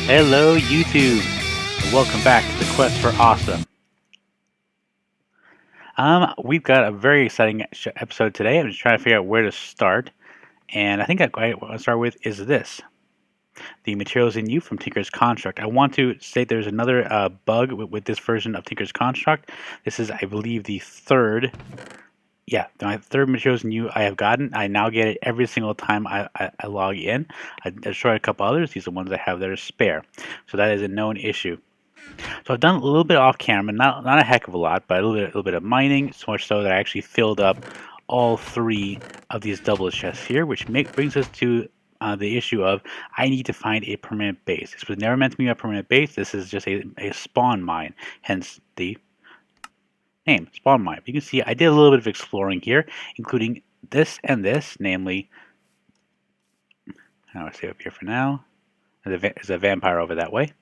Hello, YouTube, and welcome back to the Quest for Awesome. We've got a very exciting episode today. I'm just trying to figure out where to start, and I think what I want to start with is this: the materials in you from Tinker's Construct. I want to state there's another bug with this version of Tinker's Construct. This is, I believe, the third. Yeah, my third materials in you I have gotten. I now get it every single time I log in. I destroyed a couple others. These are the ones I have that are spare. So that is a known issue. So I've done a little bit off camera, not a heck of a lot, but a little bit of mining, so much so that I actually filled up all three of these double chests here, which brings us to the issue of I need to find a permanent base. This was never meant to be a permanent base. This is just a spawn mine, hence the name, spawn mine. You can see I did a little bit of exploring here, including this and this, namely, I'll stay up here for now. There's a vampire over that way.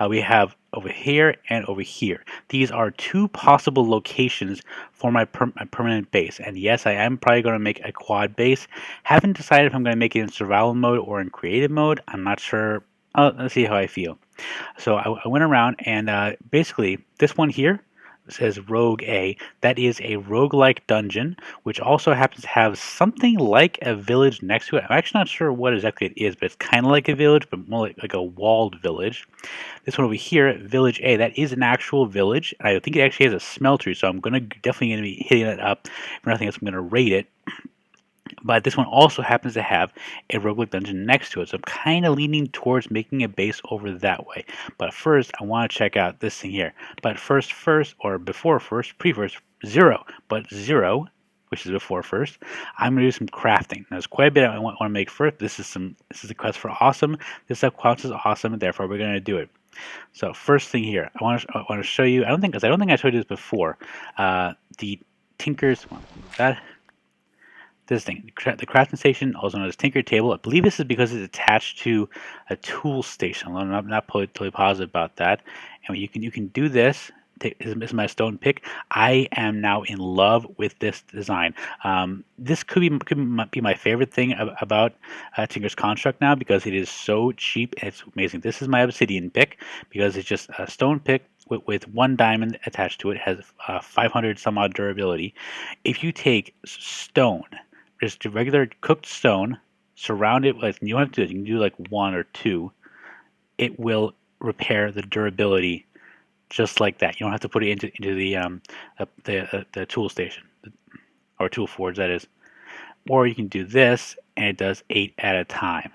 We have over here and over here. These are two possible locations for my permanent base. And yes, I am probably going to make a quad base. Haven't decided if I'm going to make it in survival mode or in creative mode. I'm not sure. Let's see how I feel. So I went around and basically this one here says Rogue A. That is a roguelike dungeon, which also happens to have something like a village next to it. I'm actually not sure what exactly it is, but it's kind of like a village, but more like a walled village. This one over here, Village A, that is an actual village. I think it actually has a smeltery, so I'm definitely going to be hitting it up. If nothing else, I'm going to raid it. But this one also happens to have a roguelike dungeon next to it, so I'm kind of leaning towards making a base over that way. But first, I want to check out this thing here. But first, or before first, pre-first, zero. But zero, which is before first, I'm going to do some crafting. Now, there's quite a bit I want to make first. This is the quest for awesome. This stuff counts as awesome, and therefore we're going to do it. So first thing here, I want to show you. I don't think I showed you this before. The Tinker's this thing, the crafting station, also known as Tinker Table. I believe this is because it's attached to a tool station. I'm not totally positive about that. And you can do this. This is my stone pick. I am now in love with this design. This could be my favorite thing about Tinker's Construct now, because it is so cheap and it's amazing. This is my obsidian pick because it's just a stone pick with one diamond attached to it. It has 500 some odd durability. If you take stone, just regular cooked stone, surround it with, you don't have to do it, you can do like one or two, it will repair the durability just like that. You don't have to put it into the tool station, or tool forge, that is. Or you can do this, and it does 8 at a time.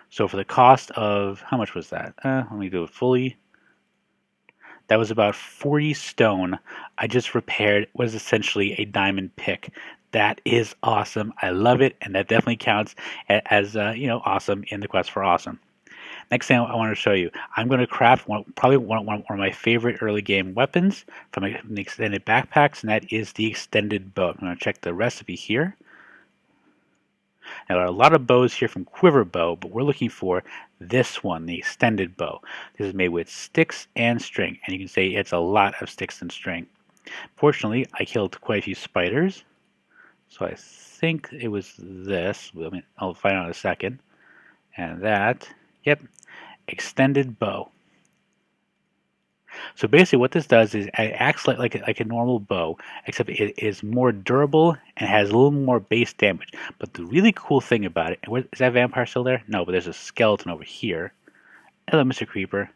So for the cost of, how much was that? Let me do it fully. That was about 40 stone. I just repaired what is essentially a diamond pick. That is awesome. I love it, and that definitely counts as awesome in the quest for awesome. Next thing I want to show you, I'm going to craft probably one of my favorite early game weapons from the extended backpacks, and that is the extended bow. I'm going to check the recipe here. Now, there are a lot of bows here from Quiver Bow, but we're looking for this one, the extended bow. This is made with sticks and string, and you can say it's a lot of sticks and string. Fortunately, I killed quite a few spiders, so I think it was this. I'll find out in a second. And that, yep, extended bow. So basically what this does is it acts like a normal bow, except it is more durable and has a little more base damage. But the really cool thing about it, is that vampire still there? No, but there's a skeleton over here. Hello, Mr. Creeper.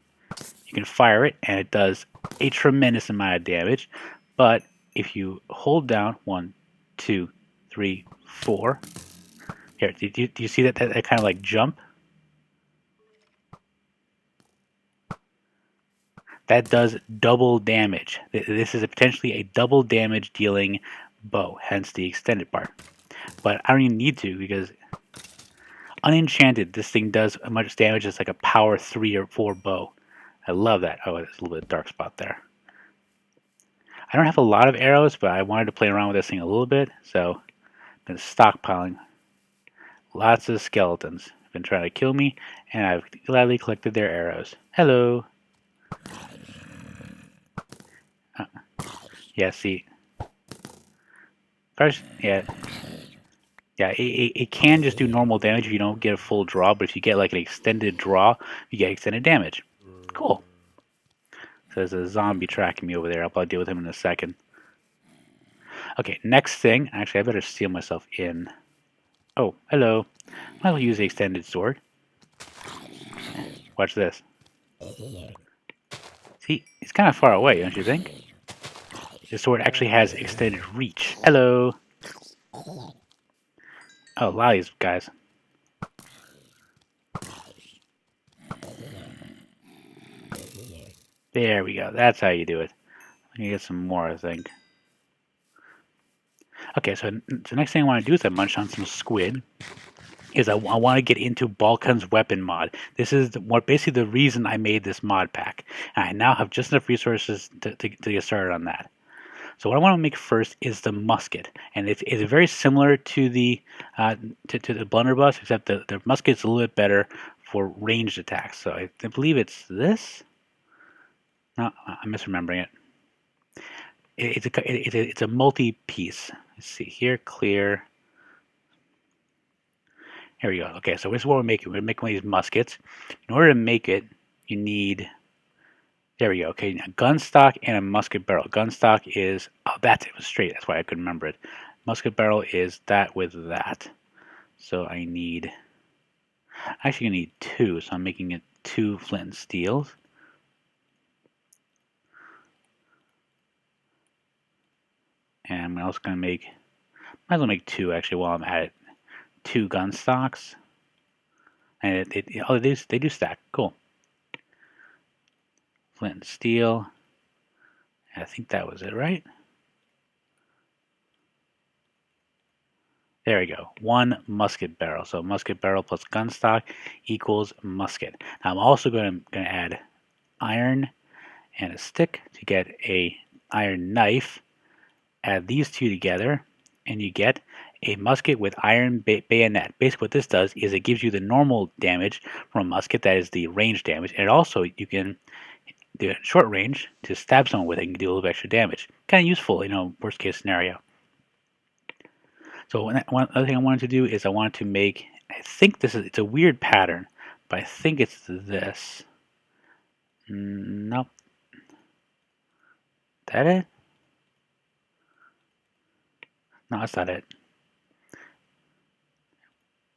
You can fire it, and it does a tremendous amount of damage. But if you hold down 1, 2, 3, 4. Here, do you see that kind of like jump? That does double damage. This is potentially a double damage dealing bow, hence the extended part. But I don't even need to, because unenchanted, this thing does as much damage as like a power 3 or 4 bow. I love that. Oh, there's a little bit of dark spot there. I don't have a lot of arrows, but I wanted to play around with this thing a little bit, so I've been stockpiling lots of skeletons. They've been trying to kill me, and I've gladly collected their arrows. Hello. Yeah, see. First, yeah, Yeah, it can just do normal damage if you don't get a full draw, but if you get like an extended draw, you get extended damage. Cool. So there's a zombie tracking me over there. I'll probably deal with him in a second. Okay, next thing. Actually, I better seal myself in. Oh, hello. Might as well use the extended sword. Watch this. See, it's kind of far away, don't you think? The sword actually has extended reach. Hello. Oh, a lot of these guys. There we go. That's how you do it. I'm gonna get some more, I think. Okay, so the next thing I want to do is I munch on some squid. Is I want to get into Balkon's weapon mod. This is basically the reason I made this mod pack. And I now have just enough resources to get started on that. So what I want to make first is the musket, and it's very similar to the blunderbuss, except the musket's a little bit better for ranged attacks. So I believe it's this. No, I'm misremembering it. It's a multi-piece. Let's see here, clear. Here we go. Okay, so this is what we're making. We're making one of these muskets. In order to make it, you need. There we go. Okay, a gun stock and a musket barrel. Gun stock is that's it was straight. That's why I couldn't remember it. Musket barrel is that with that. So I need. Actually, I need two. So I'm making it 2 flint and steels. And I'm also going to make. Might as well make 2 actually while I'm at it. 2 gun stocks. And they do stack. Cool. Flint and steel. I think that was it, right? There we go. 1 musket barrel. So musket barrel plus gun stock equals musket. Now I'm also going to add iron and a stick to get a iron knife. Add these 2 together, and you get a musket with iron bayonet. Basically, what this does is it gives you the normal damage from a musket, that is the range damage, and also you can do it short range to stab someone with it and do a little bit extra damage. Kind of useful, worst case scenario. So one other thing I wanted to do is I wanted to make, I think it's a weird pattern, but I think it's this. Nope. That it? No, that's not it.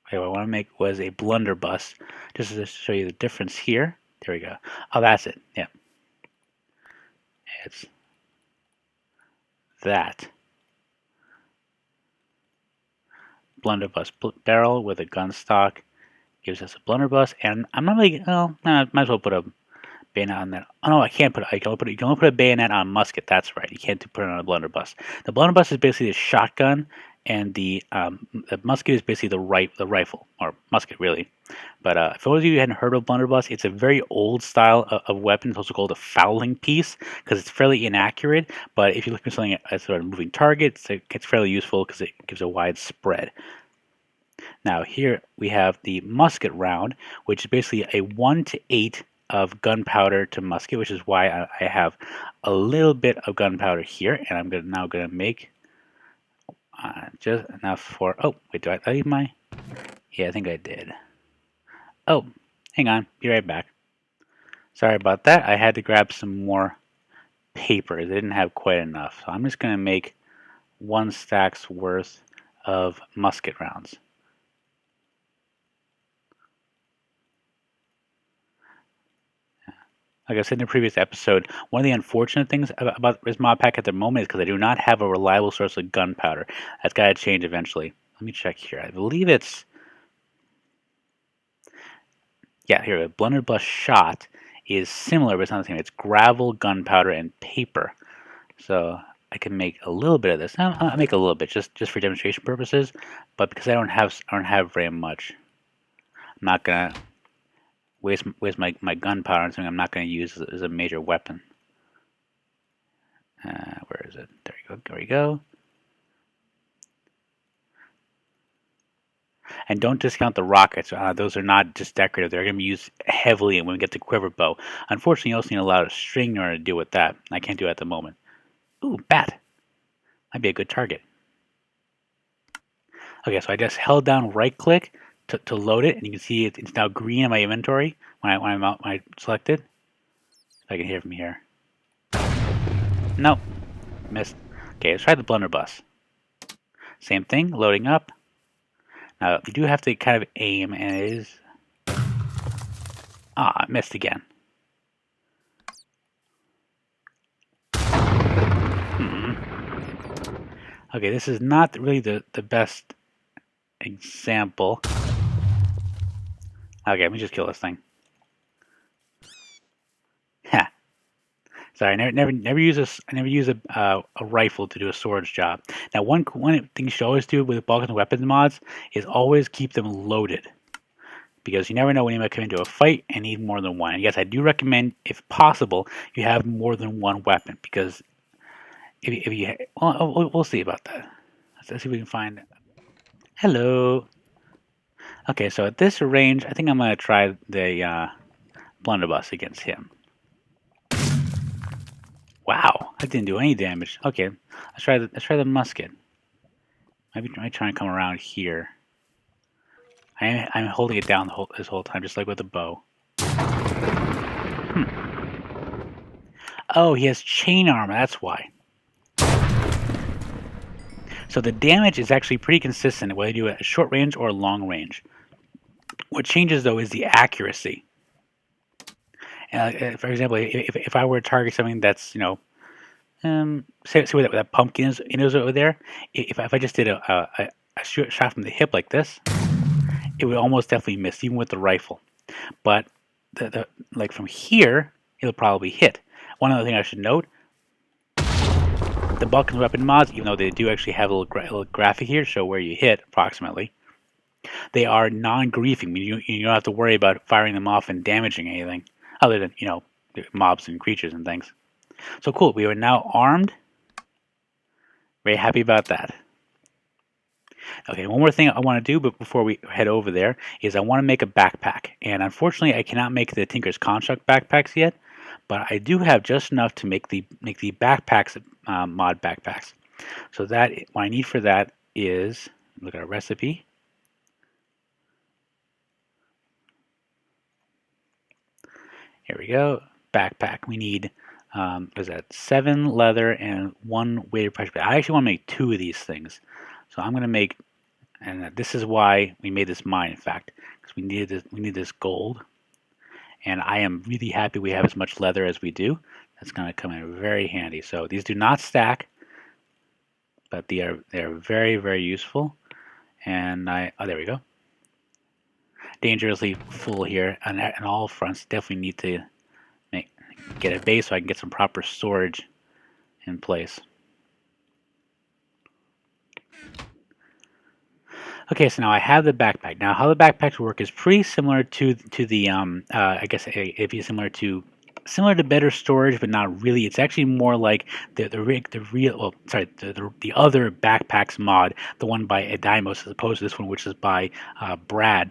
Okay, what I want to make was a blunderbuss, just to show you the difference here. There we go. Oh, that's it. Yeah. It's that. Blunderbuss barrel with a gun stock gives us a blunderbuss, and I'm not like, might as well put a bayonet on that. Oh no, I can't put. You can only put a bayonet on a musket. That's right. You can't put it on a blunderbuss. The blunderbuss is basically a shotgun, and the musket is basically the rifle or musket really. But for those of you who hadn't heard of blunderbuss, it's a very old style of weapon. It's also called a fowling piece because it's fairly inaccurate. But if you look for something as sort of moving target, it's fairly useful because it gives a wide spread. Now here we have the musket round, which is basically a 1 to 8 of gunpowder to musket, which is why I have a little bit of gunpowder here, and I'm now going to make just enough for. Oh, wait, do I leave my? Yeah, I think I did. Oh, hang on, be right back. Sorry about that. I had to grab some more paper. They didn't have quite enough, so I'm just going to make 1 stack's worth of musket rounds. Like I said in the previous episode, one of the unfortunate things about this mod pack at the moment is because I do not have a reliable source of gunpowder. That's got to change eventually. Let me check here. I believe it's... Yeah, here, a blunderbuss shot is similar, but it's not the same. It's gravel, gunpowder, and paper. So I can make a little bit of this. I'll make a little bit just for demonstration purposes, but because I don't have very much, I'm not gonna waste my gunpowder on something I'm not going to use as a major weapon. Where is it? There you go. There we go. And don't discount the rockets. Those are not just decorative. They're going to be used heavily when we get the quiver bow. Unfortunately, you also need a lot of string in order to deal with that. I can't do it at the moment. Ooh, bat. Might be a good target. Okay, so I just held down right click to load it, and you can see it's now green in my inventory when I selected. If I can hear from here. Nope, missed. Okay, let's try the Blunderbuss. Same thing, loading up. Now you do have to kind of aim, and it is I missed again. Hmm. Okay, this is not really the best example. Okay, let me just kill this thing. Ha. Sorry, I never use a rifle to do a swords job. Now, one thing you should always do with Balkan weapons mods is always keep them loaded, because you never know when you might come into a fight and need more than one. And yes, I do recommend, if possible, you have more than one weapon, because if you we'll see about that. Let's see if we can find. Hello. Okay, so at this range, I think I'm gonna try the blunderbuss against him. Wow, that didn't do any damage. Okay, let's try the musket. Maybe try and come around here. I'm holding it down this whole time, just like with the bow. Hmm. Oh, he has chain armor. That's why. So the damage is actually pretty consistent whether you do it at short range or long range. What changes though is the accuracy. For example, if I were to target something that's say where that pumpkin is over there, if I just did a shot from the hip like this, it would almost definitely miss, even with the rifle. But like from here, it'll probably hit. One other thing I should note: the Balkan weapon mods, even though they do actually have a little graphic here to show where you hit approximately, they are non-griefing. I mean, you don't have to worry about firing them off and damaging anything, other than mobs and creatures and things. So cool. We are now armed. Very happy about that. Okay, one more thing I want to do, but before we head over there, is I want to make a backpack. And unfortunately, I cannot make the Tinker's Construct backpacks yet, but I do have just enough to make the backpacks, mod backpacks. So that what I need for that is, look at our recipe. Here we go. Backpack. We need, what is that? 7 leather and 1 weighted pressure plate. I actually want to make 2 of these things. So I'm going to make, and this is why we made this mine, in fact, because we need this gold. And I am really happy we have as much leather as we do. That's going to come in very handy. So these do not stack, but they're very, very useful. And oh, there we go. Dangerously full here on all fronts. Definitely need to get a base so I can get some proper storage in place. Okay, so now I have the backpack. Now, how the backpacks work is pretty similar to the I guess it'd be similar to better storage, but not really. It's actually more like the other backpacks mod, the one by Edimos, as opposed to this one, which is by Brad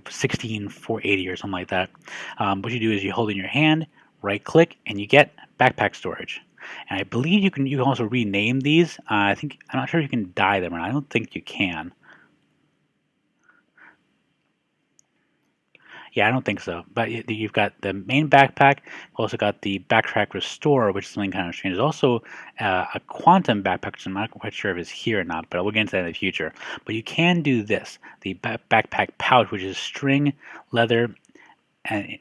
16480 or something like that. What you do is you hold in your hand, right click, and you get backpack storage. And I believe you can also rename these. I'm not sure if you can dye them or not. I don't think you can. Yeah, I don't think so. But you've got the main backpack. You've also got the backpack restore, which is something kind of strange. There's also a quantum backpack, which I'm not quite sure if it's here or not, but we'll get into that in the future. But you can do this: the backpack pouch, which is string, leather, and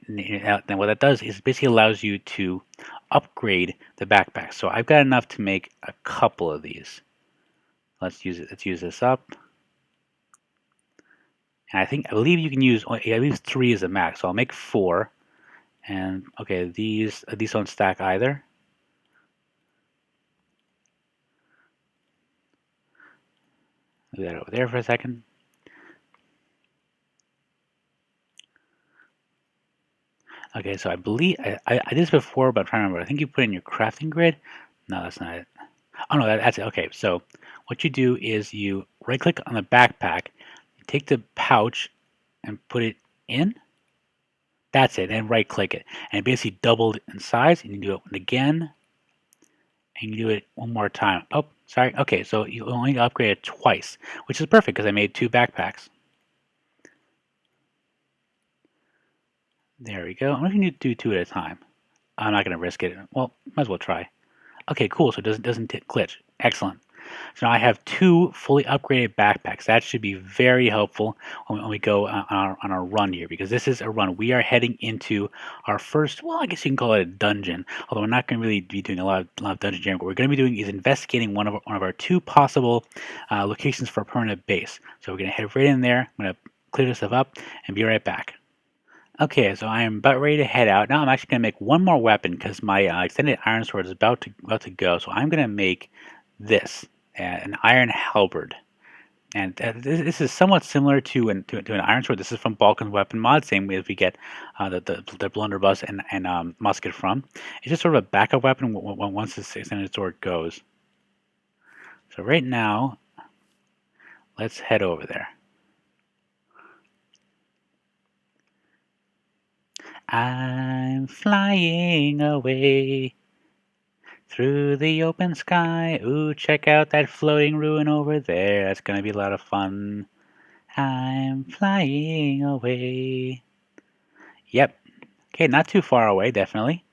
what that does is basically allows you to upgrade the backpack. So I've got enough to make a couple of these. Let's use this up. And I believe you can use at least 3 as a max. So I'll make 4. And okay, these don't stack either. Leave that over there for a second. Okay, so I believe I did this before, but I'm trying to remember. I think you put in your crafting grid. No, that's not it. Oh no, that's it. Okay, so what you do is you right-click on the backpack, you take the pouch, and put it in. That's it, and right-click it, and it basically doubled in size. And you do it again, And you do it one more time. Oh, sorry. Okay, so you only upgrade it twice, which is perfect because I made 2 backpacks. There we go. I wonder if you need to do 2 at a time. I'm not going to risk it. Well, might as well try. Okay, cool. So it doesn't glitch. Excellent. So now I have 2 fully upgraded backpacks. That should be very helpful when we go on our run here, because this is a run. We are heading into our first, well, I guess you can call it a dungeon, although we're not going to really be doing a lot of dungeon jamming. What we're going to be doing is investigating one of our 2 possible locations for a permanent base. So we're going to head right in there. I'm going to clear this stuff up and be right back. Okay, so I am about ready to head out. Now I'm actually going to make one more weapon because my extended iron sword is about to go. So I'm going to make this, an iron halberd. And this is somewhat similar to an iron sword. This is from Balkon weapon mod, same way as we get the blunderbuss and musket from. It's just sort of a backup weapon once this extended sword goes. So right now, let's head over there. I'm flying away through the open sky. Ooh, check out that floating ruin over there. That's gonna be a lot of fun. I'm flying away. Yep. Okay, not too far away, definitely.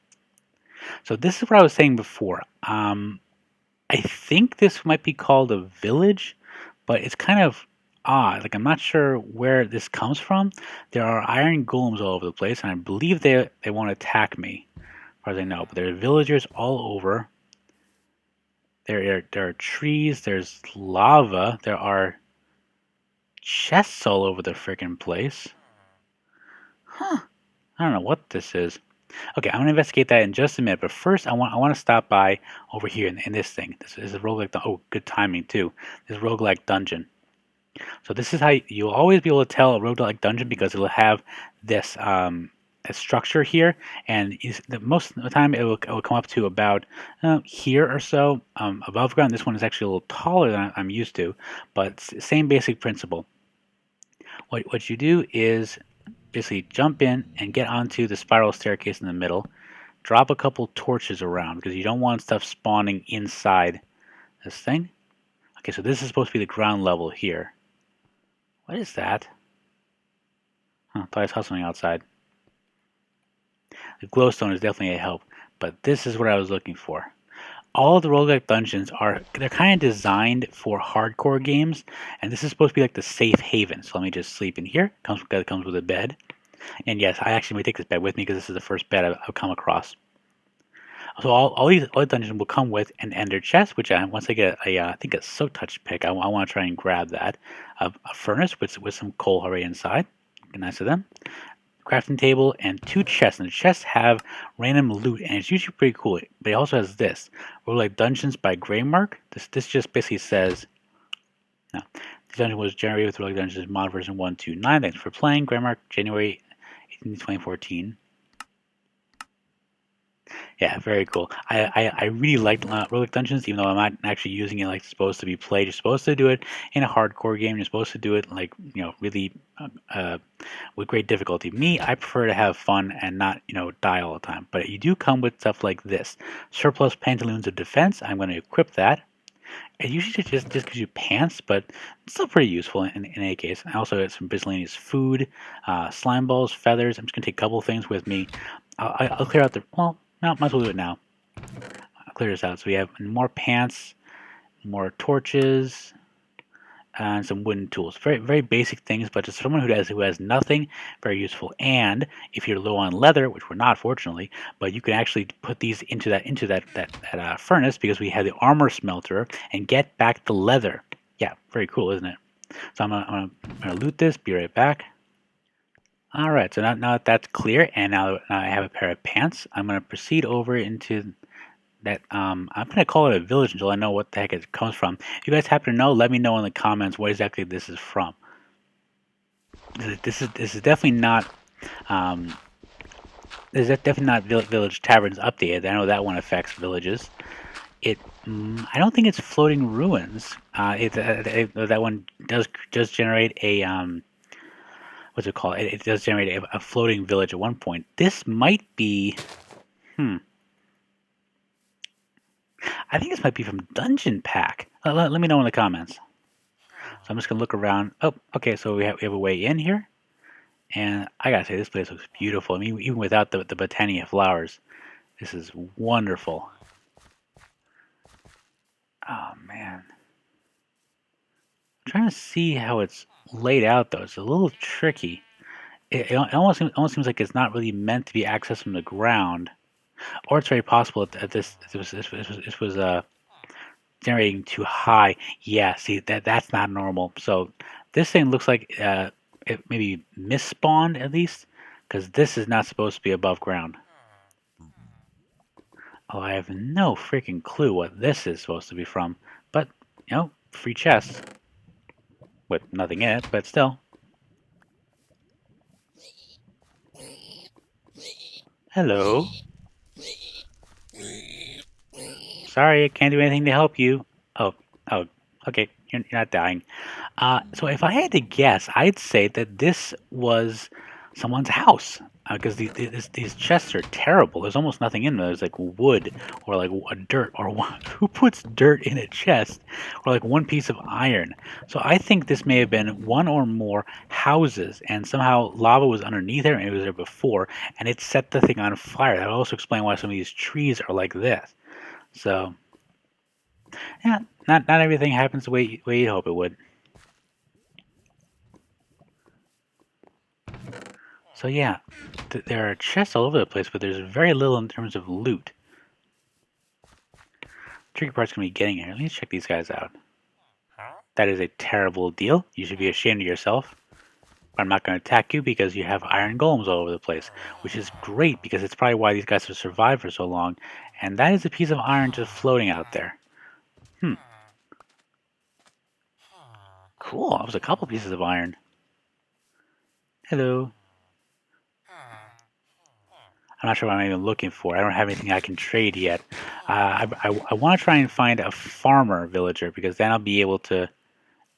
So this is what I was saying before. I think this might be called a village, but it's kind of odd. Like I'm not sure where this comes from. There are iron golems all over the place, and I believe they want to attack me, as far as I know. But there are villagers all over. There are trees. There's lava. There are chests all over the freaking place. Huh. I don't know what this is. Okay, I'm gonna investigate that in just a minute. But first, I want to stop by over here in this thing. This is a roguelike. Oh, good timing too. This roguelike dungeon. So this is how you'll always be able to tell a roguelike dungeon, because it'll have this a structure here, and most of the time it will come up to about here or so above ground. This one is actually a little taller than I'm used to, but same basic principle. What you do is basically jump in and get onto the spiral staircase in the middle. Drop a couple torches around because you don't want stuff spawning inside this thing. Okay, so this is supposed to be the ground level here. What is that? Huh, thought I saw something outside. The glowstone is definitely a help, but this is what I was looking for. All the roguelike dungeons they're kind of designed for hardcore games, and this is supposed to be like the safe haven. So let me just sleep in here. It comes with a bed. And yes, I actually may take this bed with me because this is the first bed I've come across. So all these dungeons will come with an ender chest, which once I get I think a silk touch pick, I want to try and grab that. A furnace with some coal already inside. Nice of them. Crafting table and 2 chests, and the chests have random loot, and it's usually pretty cool. But it also has this. We're like Dungeons by Greymark. This just basically says, no, this dungeon was generated with Roguelike Dungeons mod version 1.2.9. Thanks for playing. Greymark, January 18, 2014. Yeah, very cool. I really like Roguelike Dungeons, even though I'm not actually using it like it's supposed to be played. You're supposed to do it in a hardcore game. You're supposed to do it like, really with great difficulty. Me, I prefer to have fun and not, die all the time. But you do come with stuff like this. Surplus pantaloons of defense. I'm going to equip that. It usually just gives you pants, but it's still pretty useful in any case. I also have some miscellaneous food, slime balls, feathers. I'm just going to take a couple of things with me. I'll clear out the... Well, no, might as well do it now. I'll clear this out. So we have more pants, more torches, and some wooden tools. Very, very basic things, but just someone who has nothing, very useful. And if you're low on leather, which we're not, fortunately, but you can actually put these into that furnace, because we have the armor smelter, and get back the leather. Yeah, very cool, isn't it? So I'm gonna loot this. Be right back. All right, so now that that's clear, and now I have a pair of pants, I'm going to proceed over into that. I'm going to call it a village until I know what the heck it comes from. If you guys happen to know, let me know in the comments what exactly this is from. This is definitely not. This is definitely not Village Taverns updated. I know that one affects villages. I don't think it's floating ruins. That one does generate a what's it called? It does generate a floating village at one point. This might be, I I think this might be from Dungeon Pack. Let me know in the comments. So I'm just gonna look around. Oh, okay. So we have a way in here, and I gotta say this place looks beautiful. I mean, even without the Botania flowers, this is wonderful. Oh man, I'm trying to see how it's laid out though. It's a little tricky. It almost seems like it's not really meant to be accessed from the ground, or it's very possible that this was generating too high. Yeah, see that's not normal. So this thing looks like it maybe misspawned at least, because this is not supposed to be above ground. Oh, I have no freaking clue what this is supposed to be from, but free chest with nothing in it, but still. Hello. Sorry, I can't do anything to help you. Oh, oh, okay, you're not dying. So if I had to guess, I'd say that this was someone's house because these chests are terrible. There's almost nothing in there. There's like wood or like a dirt or who puts dirt in a chest or like one piece of iron. So I think this may have been one or more houses and somehow lava was underneath there and it was there before and it set the thing on fire. That would also explain why some of these trees are like this. So yeah, not everything happens the way you hope it would. So yeah, there are chests all over the place, but there's very little in terms of loot. Tricky part's gonna be getting here. Let me check these guys out. That is a terrible deal. You should be ashamed of yourself. But I'm not going to attack you because you have iron golems all over the place, which is great because it's probably why these guys have survived for so long. And that is a piece of iron just floating out there. Cool, that was a couple pieces of iron. Hello. I'm not sure what I'm even looking for. I don't have anything I can trade yet. I want to try and find a farmer villager because then I'll be able to...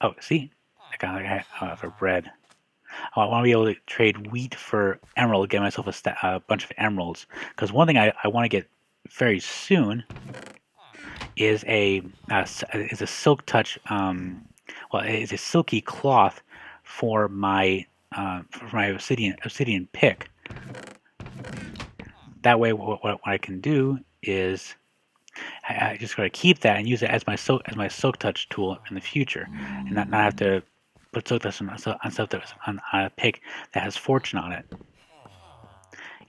Oh, see? I got for bread. I want to be able to trade wheat for emerald, get myself a bunch of emeralds. Because one thing I want to get very soon is a silk touch. Well, it's a silky cloth for my obsidian pick. That way, what I can do is I just got to keep that and use it as my silk touch tool in the future, and not have to put silk touch on stuff that's on a pick that has fortune on it.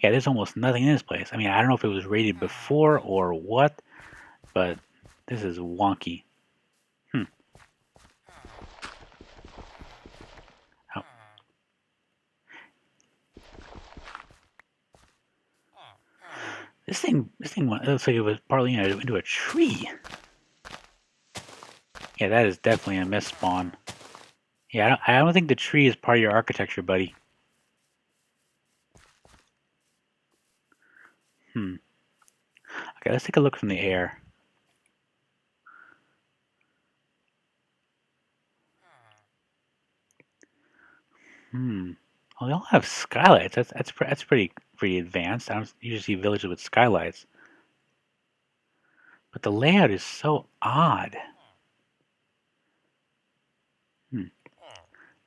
Yeah, there's almost nothing in this place. I mean, I don't know if it was raided before or what, but this is wonky. Oh. This thing looks like it was partly into a tree. Yeah, that is definitely a misspawn. Yeah, I don't think the tree is part of your architecture, buddy. Okay, let's take a look from the air. Well, they all have skylights. That's pretty advanced. I don't usually see villages with skylights. But the layout is so odd.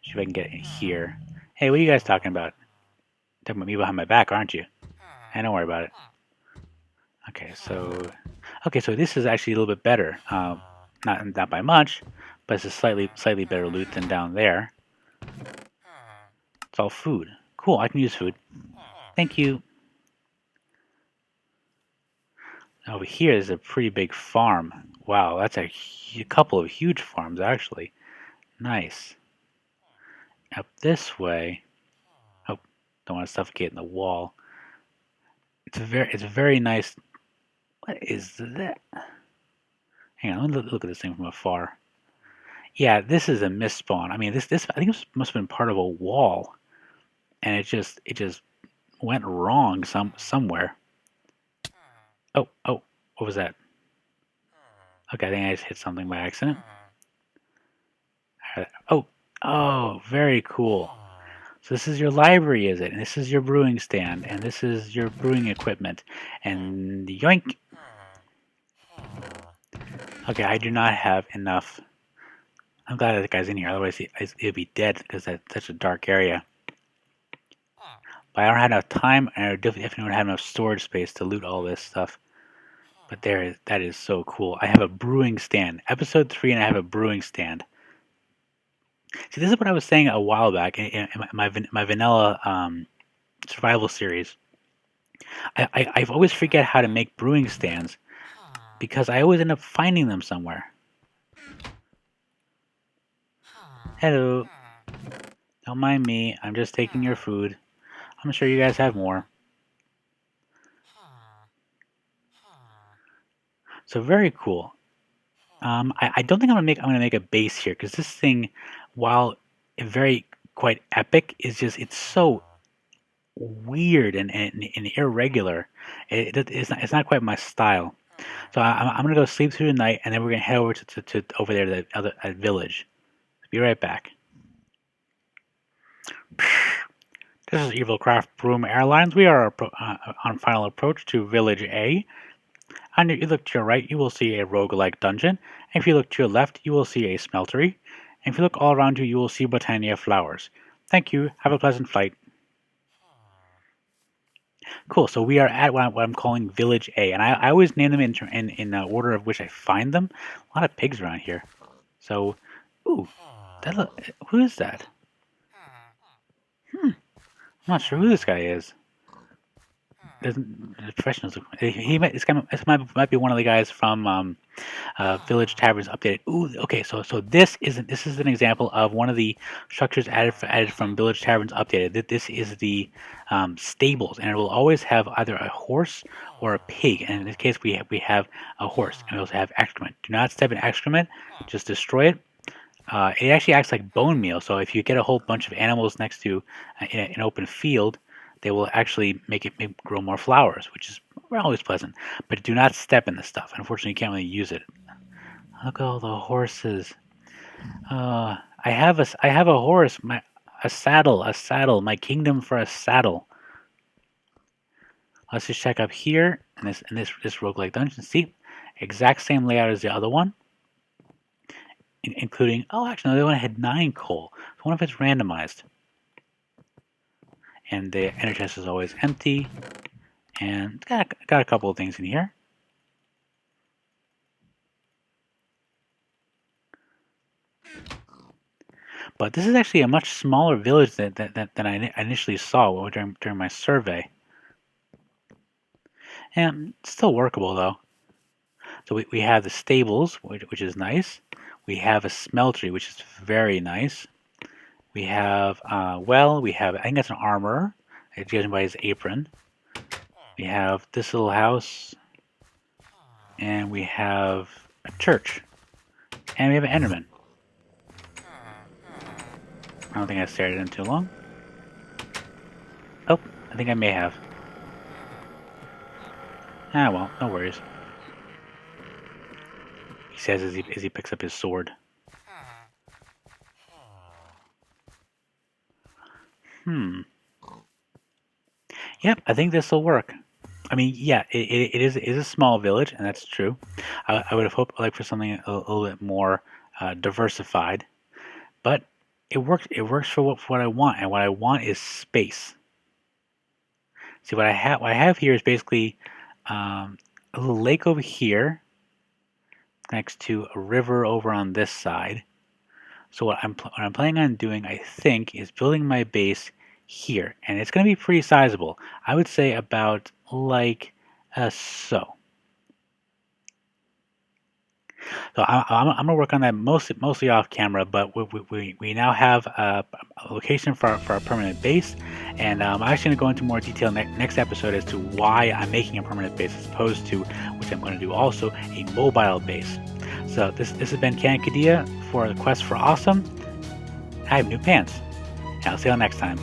See if I can get in here. Hey, what are you guys talking about? Talking about me behind my back, aren't you? Hey, don't worry about it. Okay, so this is actually a little bit better. Not by much, but it's a slightly better loot than down there. It's all food. Cool, I can use food. Thank you. Over here is a pretty big farm. Wow, that's a couple of huge farms actually. Nice. Up this way. Oh, don't want to suffocate in the wall. It's a very nice. What is that? Hang on, let me look at this thing from afar. Yeah, this is a misspawn. I mean, this I think this must have been part of a wall, and it just went wrong somewhere. Oh, what was that? Okay, I think I just hit something by accident. Oh, very cool. So this is your library, is it? And this is your brewing stand, and this is your brewing equipment. And yoink! Okay, I do not have enough. I'm glad that guy's in here, otherwise he'd be dead because that's such a dark area. But I don't have enough time, and I definitely don't have enough storage space to loot all this stuff. But that is so cool. I have a brewing stand. Episode 3, and I have a brewing stand. See, this is what I was saying a while back in my vanilla survival series. I always forget how to make brewing stands because I always end up finding them somewhere. Hello. Don't mind me. I'm just taking your food. I'm sure you guys have more. So very cool. I don't think I'm gonna make a base here because this thing, while very quite epic, it's so weird and irregular. It's not quite my style. So I'm gonna go sleep through the night, and then we're gonna head over to over there to the other village. Be right back. This is Evil Craft Broom Airlines. We are on final approach to Village A. And if you look to your right, you will see a roguelike dungeon. And if you look to your left, you will see a smeltery. And if you look all around you, you will see Botania flowers. Thank you. Have a pleasant flight. Cool. So we are at what I'm calling Village A, and I always name them in order of which I find them. A lot of pigs around here. So, ooh, who is that? I'm not sure who this guy is. The professionals. This might be one of the guys from Village Taverns Updated. Ooh, okay. So this is an example of one of the structures added from Village Taverns Updated. This is the stables, and it will always have either a horse or a pig. And in this case, we have a horse, and we also have excrement. Do not step in excrement; just destroy it. It actually acts like bone meal. So if you get a whole bunch of animals next to an open field, they will actually make it grow more flowers, which is always pleasant. But do not step in this stuff. Unfortunately, you can't really use it. Look at all the horses. I have a horse. A saddle. My kingdom for a saddle. Let's just check up here in this roguelike dungeon. See, exact same layout as the other one, including actually no, the other one had 9 coal. So I wonder if it's randomized. And the ender chest is always empty. And got a couple of things in here. But this is actually a much smaller village than I initially saw during my survey. And still workable though. So we have the stables, which is nice. We have a smeltery, which is very nice. We have, I think that's an armorer. It's judging by his apron. We have this little house. And we have a church. And we have an enderman. I don't think I stared at him too long. Oh, I think I may have. Ah, well, no worries. He says as he picks up his sword. Yep, I think this will work. I mean, yeah, it is a small village, and that's true. I would have hoped for something a little bit more diversified, but it works. It works for what I want, and what I want is space. See, what I have here is basically a little lake over here, next to a river over on this side. So what I'm planning on doing, I think, is building my base here, and it's going to be pretty sizable. I would say about like so. So I'm going to work on that mostly off camera, but we now have a location for our permanent base, and I'm actually going to go into more detail next episode as to why I'm making a permanent base as opposed to, which I'm going to do also, a mobile base. So this has been Kankadia for the Quest for Awesome. I have new pants, and I'll see you all next time.